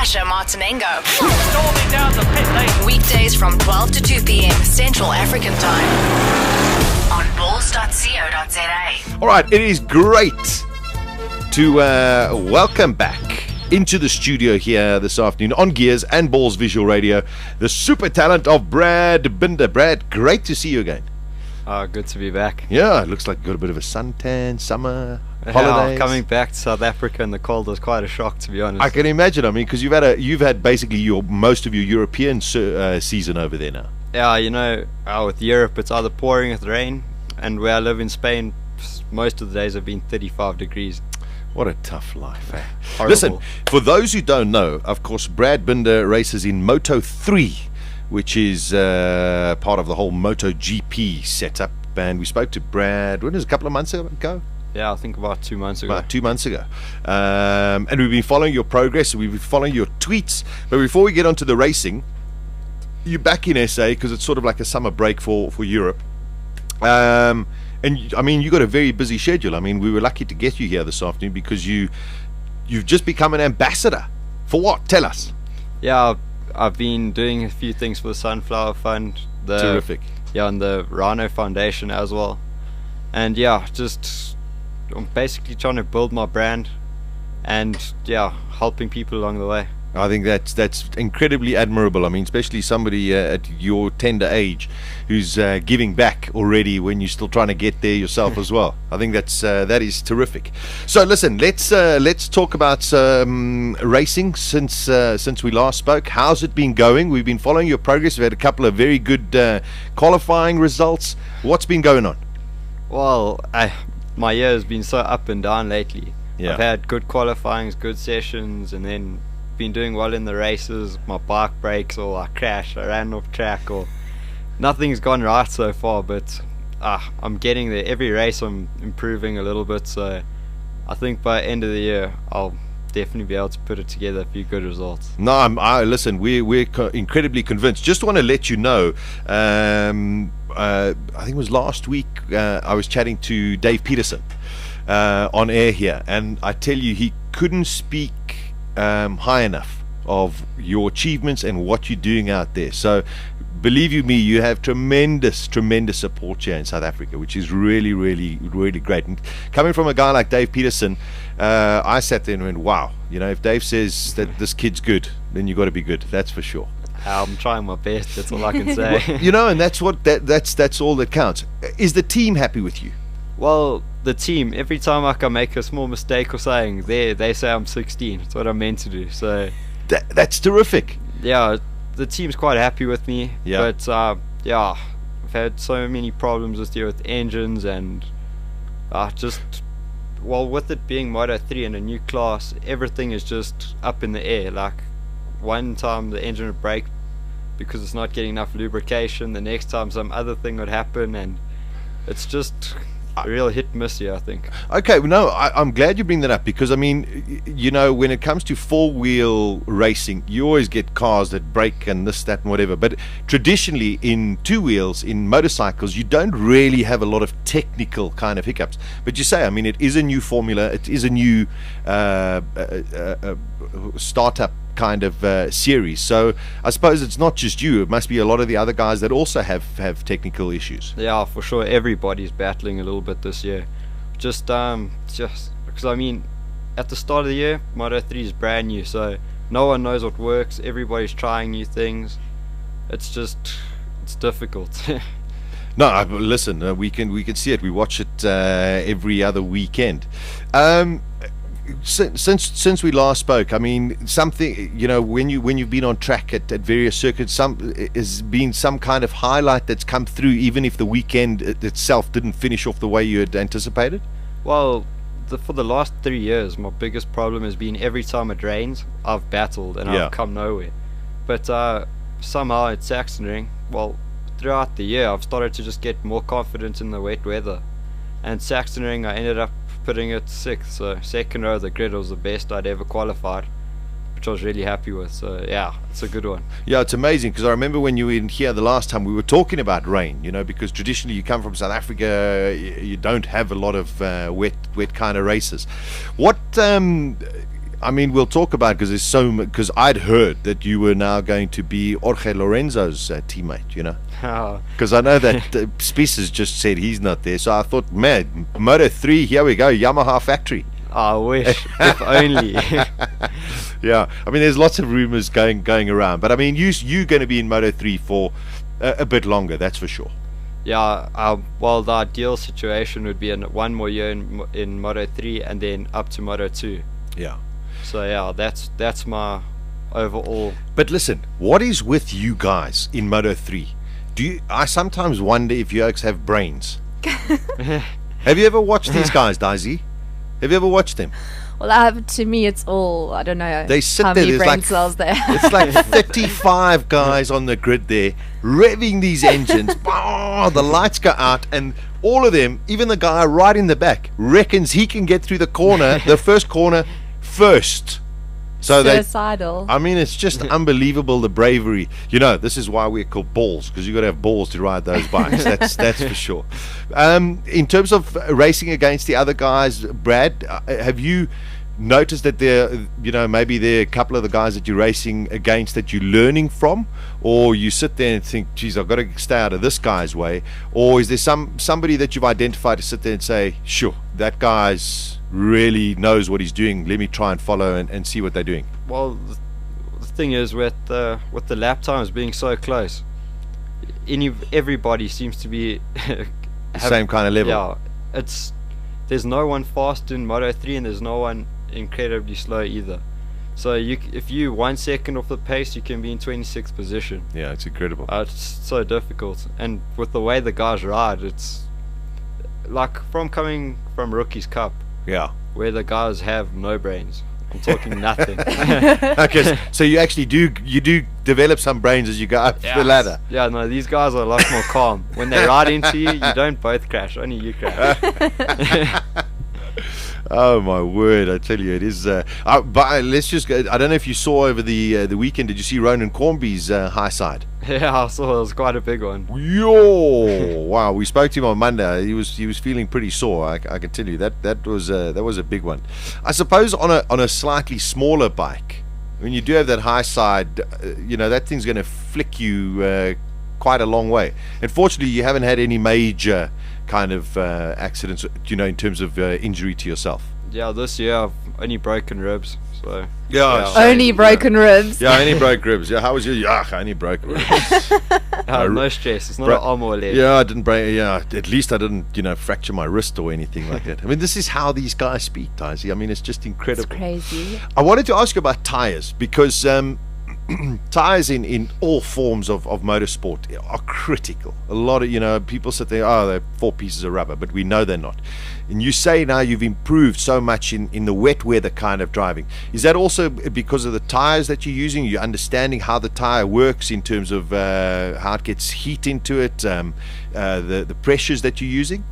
Sasha Martinengo. Storming down the pit lane. Weekdays from 12 to 2 p.m. Central African Time on balls.co.za. All right, it is great to welcome back into the studio here this afternoon on Gearz and Balls Visual Radio, the super talent of Brad Binder. Brad, great to see you again. Good to be back. Yeah, it looks like you got a bit of a suntan, summer, holidays. Coming back to South Africa in the cold was quite a shock, to be honest. I can imagine. I mean, because you've had basically most of your European season over there now. Yeah, you know, with Europe it's either pouring with rain, and where I live in Spain, most of the days have been 35 degrees. What a tough life, eh? Horrible. Listen, for those who don't know, of course, Brad Binder races in Moto 3, which is part of the whole MotoGP setup. And we spoke to Brad, when was it, a couple of months ago? Yeah, I think about 2 months ago. About 2 months ago. And we've been following your progress, we've been following your tweets. But before we get onto the racing, you're back in SA because it's sort of like a summer break for Europe. And I mean, you got a very busy schedule. I mean, we were lucky to get you here this afternoon because you've just become an ambassador. For what? Tell us. Yeah, I've been doing a few things for the Sunflower Fund. Terrific. Yeah, and the Rhino Foundation as well. And yeah, I'm basically trying to build my brand and yeah, helping people along the way. I think that's incredibly admirable. I mean, especially somebody at your tender age who's giving back already when you're still trying to get there yourself as well. I think that is terrific. So listen, let's talk about racing since we last spoke. How's it been going? We've been following your progress. We've had a couple of very good qualifying results. What's been going on? Well, my year has been so up and down lately. Yeah. I've had good qualifyings, good sessions, and then been doing well in the races. My bike breaks, or I crash, I ran off track, or nothing's gone right so far, but I'm getting there. Every race I'm improving a little bit, so I think by the end of the year I'll definitely be able to put it together a few good results. No, listen, we're incredibly convinced. Just want to let you know, I think it was last week, I was chatting to Dave Peterson on air here, and I tell you, he couldn't speak high enough of your achievements and what you're doing out there. So believe you me, you have tremendous support here in South Africa, which is really great. And coming from a guy like Dave Peterson, I sat there and went, wow, you know, if Dave says that this kid's good, then you got to be good, that's for sure. I'm trying my best, that's all I can say. Well, you know, and that's all that counts. Is the team happy with you? Well, the team, every time I can make a small mistake or something, they say I'm 16. It's what I'm meant to do. So that's terrific. Yeah, the team's quite happy with me. Yeah. But yeah, I've had so many problems this year with engines and with it being Moto 3 and a new class, everything is just up in the air. Like one time the engine would break because it's not getting enough lubrication. The next time some other thing would happen, and it's just a real hit and miss here, I think. Okay, well, no, I'm glad you bring that up because, I mean, you know, when it comes to four-wheel racing, you always get cars that break and this, that, and whatever. But traditionally, in two wheels, in motorcycles, you don't really have a lot of technical kind of hiccups. But you say, I mean, it is a new formula. It is a new startup kind of series. So I suppose it's not just you. It must be a lot of the other guys that also have technical issues. Yeah, for sure. Everybody's battling a little bit this year. Just because, I mean, at the start of the year, Moto 3 is brand new, so no one knows what works. Everybody's trying new things. It's difficult. No, listen, we can see it. We watch it every other weekend. Since we last spoke, I mean, something, you know, when you've been on track at various circuits, has been some kind of highlight that's come through, even if the weekend itself didn't finish off the way you had anticipated. Well, for the last 3 years, my biggest problem has been every time it rains, I've battled and I've come nowhere. But somehow at Saxonring, well, throughout the year, I've started to just get more confident in the wet weather. And Saxonring, I ended up putting it 6th, so second row of the grid was the best I'd ever qualified, which I was really happy with. So yeah, it's a good one. Yeah, it's amazing because I remember when you were in here the last time, we were talking about rain, you know, because traditionally you come from South Africa, you don't have a lot of wet kind of races. What I mean, we'll talk about because there's so because I'd heard that you were now going to be Jorge Lorenzo's teammate. You know, because I know that Spies has just said he's not there. So I thought, man, Moto3, here we go, Yamaha factory. I wish, if only. Yeah, I mean, there's lots of rumors going around, but I mean, you're going to be in Moto3 for a bit longer, that's for sure. Yeah, well, the ideal situation would be one more year in Moto3 and then up to Moto2. Yeah. So yeah, that's my overall. But listen, what is with you guys in Moto3? I sometimes wonder if you guys have brains. Have you ever watched these guys, Daisy? Have you ever watched them? Well, to me, it's all, I don't know they sit how there, many brain like, cells there. It's like 35 guys on the grid there, revving these engines. Oh, the lights go out, and all of them, even the guy right in the back, reckons he can get through the first corner first. So suicidal. I mean, it's just unbelievable, the bravery. You know, this is why we're called balls, because you've got to have balls to ride those bikes. That's for sure. In terms of racing against the other guys, Brad, have you noticed that maybe there are a couple of the guys that you're racing against that you're learning from, or you sit there and think, geez, I've got to stay out of this guy's way, or is there somebody that you've identified to sit there and say, sure, that guy's really knows what he's doing, let me try and follow and see what they're doing? Well, the thing is, with the lap times being so close, everybody seems to be same kind of level. Yeah, there's no one fast in Moto3 and there's no one incredibly slow either. So if you 1 second off the pace, you can be in 26th position. Yeah, it's incredible. It's so difficult, and with the way the guys ride, it's like coming from Rookies Cup. Yeah, where the guys have no brains. I'm talking nothing. Okay, so you actually do develop some brains as you go up the ladder. Yeah, no, these guys are a lot more calm. When they ride into you, you don't both crash, only you crash. Oh my word! I tell you, it is. But let's just go. I don't know if you saw over the weekend. Did you see Ronan Cornby's high side? Yeah, I saw. It was quite a big one. Yo! Wow, we spoke to him on Monday. He was feeling pretty sore. I can tell you that was a big one. I suppose on a slightly smaller bike, when you do have that high side, that thing's going to flick you quite a long way. Unfortunately, you haven't had any major kind of accidents, in terms of injury to yourself. Yeah, this year I've only broken ribs. So only broken ribs. Yeah, only broke ribs. Yeah, how was your? Yeah, I only broke ribs. No stress. It's not an arm or a leg. Yeah, I didn't break. Yeah, at least I didn't, fracture my wrist or anything like that. I mean, this is how these guys speak, Daisy. I mean, it's just incredible. It's crazy. I wanted to ask you about tires because tires in all forms of motorsport are critical. A lot of people sit there, they're 4 pieces of rubber, but we know they're not. And you say now you've improved so much in the wet weather kind of driving. Is that also because of the tires that you're using? You're understanding how the tire works in terms of how it gets heat into it, the pressures that you're using?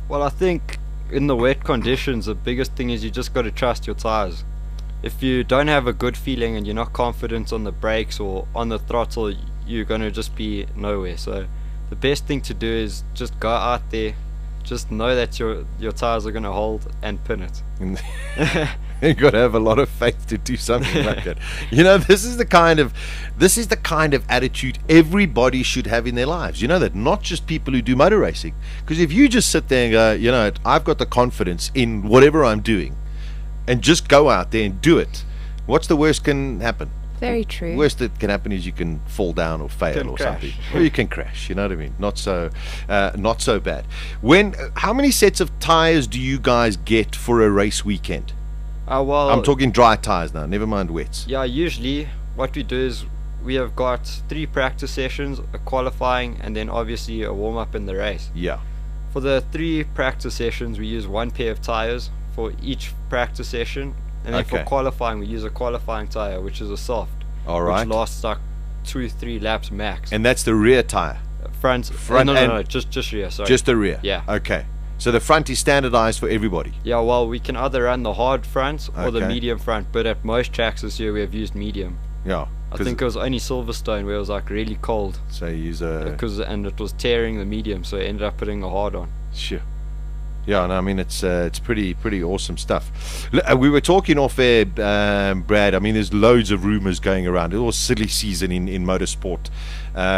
Well, I think in the wet conditions, the biggest thing is you just got to trust your tires. If you don't have a good feeling and you're not confident on the brakes or on the throttle, you're going to just be nowhere. So the best thing to do is just go out there, just know that your tires are going to hold, and pin it. You've got to have a lot of faith to do something like that. This is the kind of attitude everybody should have in their lives. That not just people who do motor racing. Because if you just sit there and go, I've got the confidence in whatever I'm doing, and just go out there and do it, what's the worst can happen? Very true. Worst that can happen is you can fall down or fail or something, or you can crash. You know what I mean? Not so bad. How many sets of tires do you guys get for a race weekend? Well, I'm talking dry tires now. Never mind wets. Yeah, usually what we do is we have got 3 practice sessions, a qualifying, and then obviously a warm up in the race. Yeah. For the 3 practice sessions, we use 1 pair of tires for each practice session, and then for qualifying we use a qualifying tire, which is a soft, all right, which lasts like 2-3 laps max. And that's the rear tire? Front no, just rear, sorry. Just the rear? Yeah. Okay, so the front is standardized for everybody? Yeah, well, we can either run the hard front or the medium front, but at most tracks this year we have used medium. Yeah, I think it was only Silverstone where it was like really cold, so you use and it was tearing the medium, so I ended up putting a hard on. Sure. Yeah, no, I mean it's pretty awesome stuff. We were talking off air, Brad. I mean, there's loads of rumors going around. It was silly season in motorsport.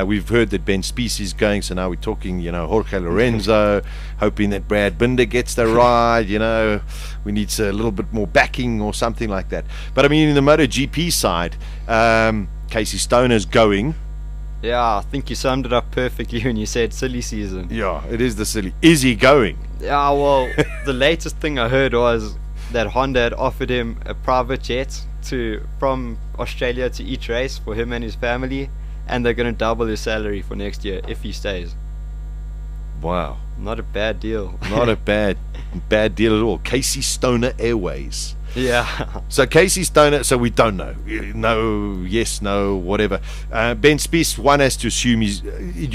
We've heard that Ben Spies is going, so now we're talking, Jorge Lorenzo, hoping that Brad Binder gets the ride. We need a little bit more backing or something like that. But I mean, in the MotoGP side, Casey Stoner's going. Yeah, I think you summed it up perfectly when you said silly season. Yeah, it is the silly. Is he going? Yeah, well, the latest thing I heard was that Honda had offered him a private jet from Australia to each race for him and his family, and they're going to double his salary for next year if he stays. Wow. Not a bad deal. Not a bad deal at all. Casey Stoner Airways. Yeah. So Casey Stoner, so we don't know. No, yes, no, whatever. Ben Spies, one has to assume do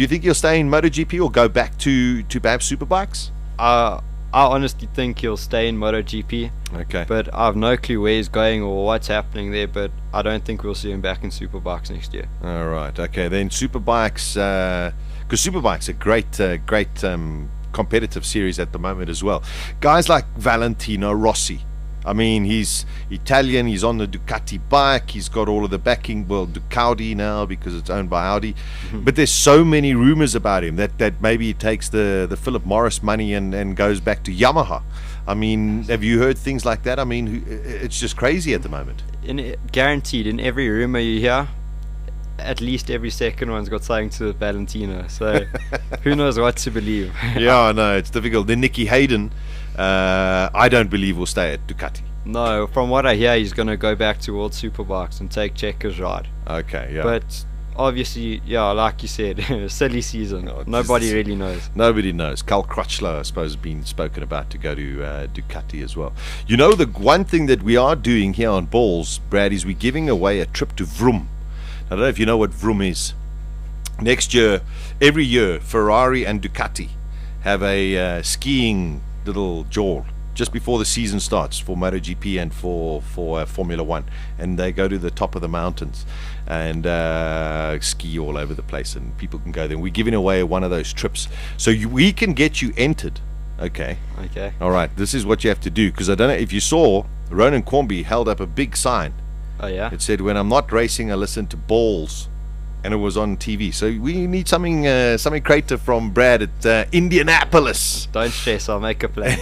you think he'll stay in MotoGP or go back to perhaps Superbikes? I honestly think he'll stay in MotoGP. Okay. But I have no clue where he's going or what's happening there, but I don't think we'll see him back in Superbikes next year. All right. Okay, then Superbikes, because Superbikes are great competitive series at the moment as well. Guys like Valentino Rossi. I mean, he's Italian, he's on the Ducati bike, he's got all of the backing, well, Ducati now because it's owned by Audi. But there's so many rumors about him that maybe he takes the Philip Morris money and goes back to Yamaha. I mean, have you heard things like that? I mean, it's just crazy at the moment. Guaranteed, in every rumor you hear, at least every second one's got something to Valentino. So who knows what to believe. Yeah, I know, it's difficult. Then Nicky Hayden, I don't believe will stay at Ducati. No, from what I hear, he's going to go back to World Superbikes and take Checo's ride. Okay, yeah. But obviously, yeah, like you said, silly season. No, Nobody really knows. Nobody knows. Carl Crutchlow, I suppose, has been spoken about to go to Ducati as well. The one thing that we are doing here on Balls, Brad, is we're giving away a trip to Vroom. I don't know if you know what Vroom is. Next year, every year, Ferrari and Ducati have a skiing little jaw just before the season starts for MotoGP and for Formula One, and they go to the top of the mountains and ski all over the place, and people can go there. We're giving away one of those trips, so we can get you entered. Okay. All right. This is what you have to do, because I don't know if you saw, Ronan Quamby held up a big sign. Oh yeah. It said, "When I'm not racing, I listen to Balls." And it was on TV. So we need something creative from Brad at Indianapolis. Don't stress, I'll make a plan.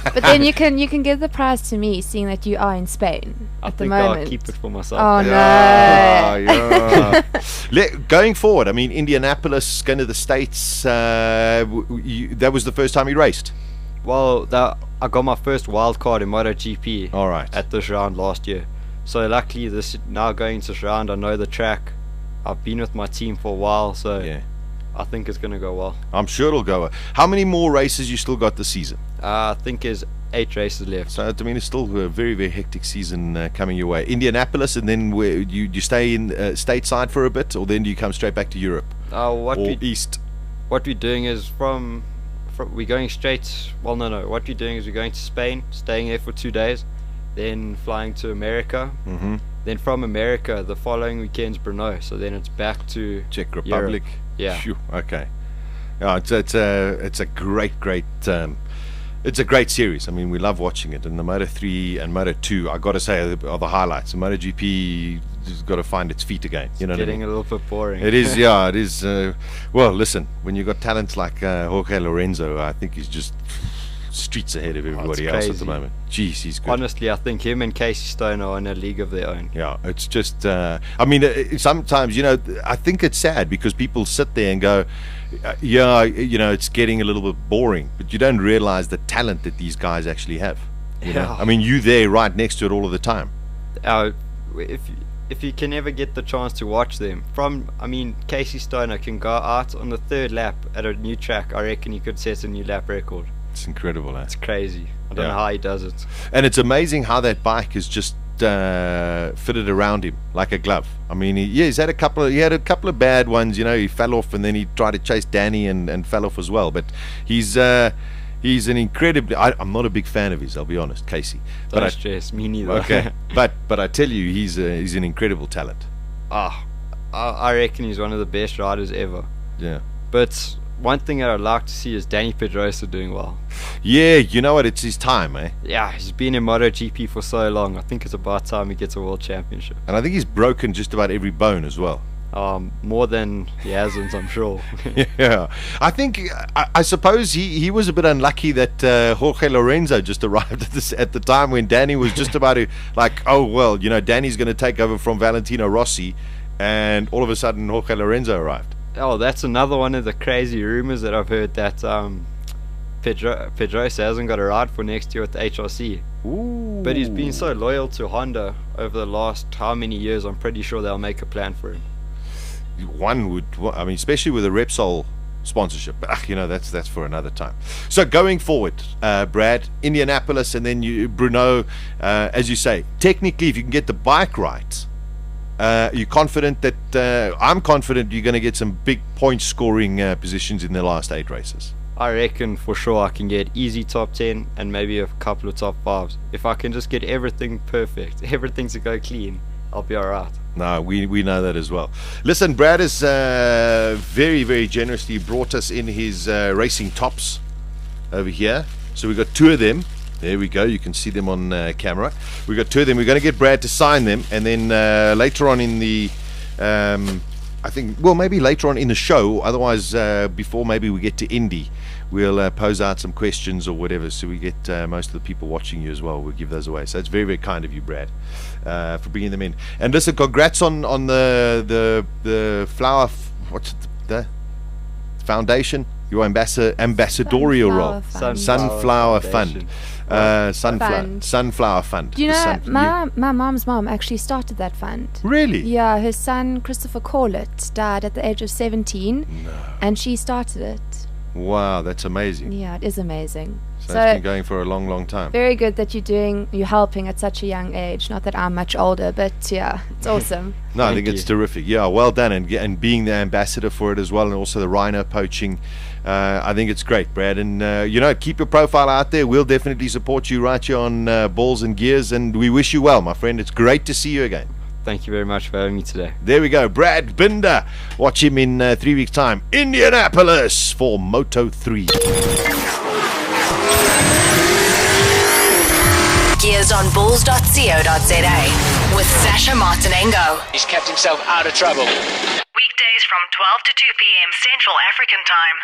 But then you can give the prize to me, seeing that you are in Spain at the moment. I'll keep it for myself. Oh no! Yeah. Going forward, I mean, Indianapolis, going to the States. That was the first time you raced. Well, I got my first wild card in MotoGP. All right. At this round last year. So luckily, now going to this round, I know the track. I've been with my team for a while, so yeah. I think it's going to go well. I'm sure it'll go well. How many more races you still got this season? I think there's 8 races left. So, I mean, it's still a very, very hectic season coming your way. Indianapolis, and then where you stay in stateside for a bit, or then do you come straight back to Europe? East? What we're doing is we're going straight. Well, no. What we're doing is we're going to Spain, staying there for 2 days, then flying to America. Mm-hmm. Then from America, the following weekend's Brno. So then it's back to Czech Republic. Europe. Yeah. Phew, okay. Yeah, it's a great it's a great series. I mean, we love watching it. And the Moto 3 and Moto 2, I got to say, are the highlights. The MotoGP has got to find its feet again. You know, getting a little bit boring. It is. Yeah, it is. Well, listen, when you've got talents like Jorge Lorenzo, I think he's just streets ahead of everybody else at the moment. Jeez, he's good. Honestly, I think him and Casey Stoner are in a league of their own. Yeah, it's just I mean, sometimes, I think it's sad because people sit there and go, it's getting a little bit boring, but you don't realize the talent that these guys actually have. You know? I mean, you're there right next to it all of the time. If you can ever get the chance to watch them, Casey Stoner can go out on the 3rd lap at a new track. I reckon he could set a new lap record. It's incredible, eh? It's crazy. I don't know how he does it. And it's amazing how that bike is just fitted around him like a glove. I mean, he had a couple of bad ones. He fell off, and then he tried to chase Danny and fell off as well. But he's an incredibly. I'm not a big fan of his. I'll be honest, Casey. Don't stress, me neither. Okay, but I tell you, he's an incredible talent. I reckon he's one of the best riders ever. Yeah. But one thing that I'd like to see is Danny Pedrosa doing well. Yeah, you know what? It's his time, eh? Yeah, he's been in MotoGP for so long. I think it's about time he gets a world championship. And I think he's broken just about every bone as well. More than he hasn't, I'm sure. Yeah, I think I suppose he was a bit unlucky that Jorge Lorenzo just arrived at the time when Danny was just about to, like, oh well, you know, Danny's going to take over from Valentino Rossi, and all of a sudden Jorge Lorenzo arrived. Oh, that's another one of the crazy rumors that I've heard, that Pedrosa hasn't got a ride for next year at the HRC. Ooh. But he's been so loyal to Honda over the last how many years, I'm pretty sure they'll make a plan for him. One would, I mean, especially with a Repsol sponsorship, but you know, that's for another time. So going forward, Brad, Indianapolis, and then Bruno, as you say, technically, if you can get the bike right, you're confident that I'm confident you're going to get some big point scoring positions in the last 8 races. I reckon for sure I can get easy top 10 and maybe a couple of top 5s. If I can just get everything perfect, everything to go clean, I'll be alright. No, we know that as well. Listen, Brad has very, very generously brought us in his racing tops over here. So we've got 2 of them. There we go. You can see them on camera. We've got 2 of them. We're going to get Brad to sign them. And then later on in the, I think, well, maybe later on in the show, otherwise before maybe we get to Indy, we'll pose out some questions or whatever, so we get most of the people watching you as well. We'll give those away. So it's very, very kind of you, Brad, for bringing them in. And listen, congrats on the flower, what's it, the foundation, your ambassadorial role, Sunflower Fund. Sunflower Fund. Do you know my mom's mom actually started that fund? Really? Yeah, her son Christopher Corlett died at the age of 17, and she started it. Wow, that's amazing. Yeah, it is amazing. So it's been going for a long, long time. Very good that you're helping at such a young age. Not that I'm much older, but yeah, it's awesome. No, I think it's terrific. Yeah, well done, and being the ambassador for it as well, and also the rhino poaching. I think it's great, Brad. And you know, keep your profile out there. We'll definitely support you right here on Balls and Gears, and we wish you well, my friend. It's great to see you again. Thank you very much for having me today. There we go, Brad Binder. Watch him in 3 weeks' time, Indianapolis for Moto3. Gearz on bulls.co.za with Sasha Martinengo. He's kept himself out of trouble. Weekdays from 12 to 2 p.m. Central African Time.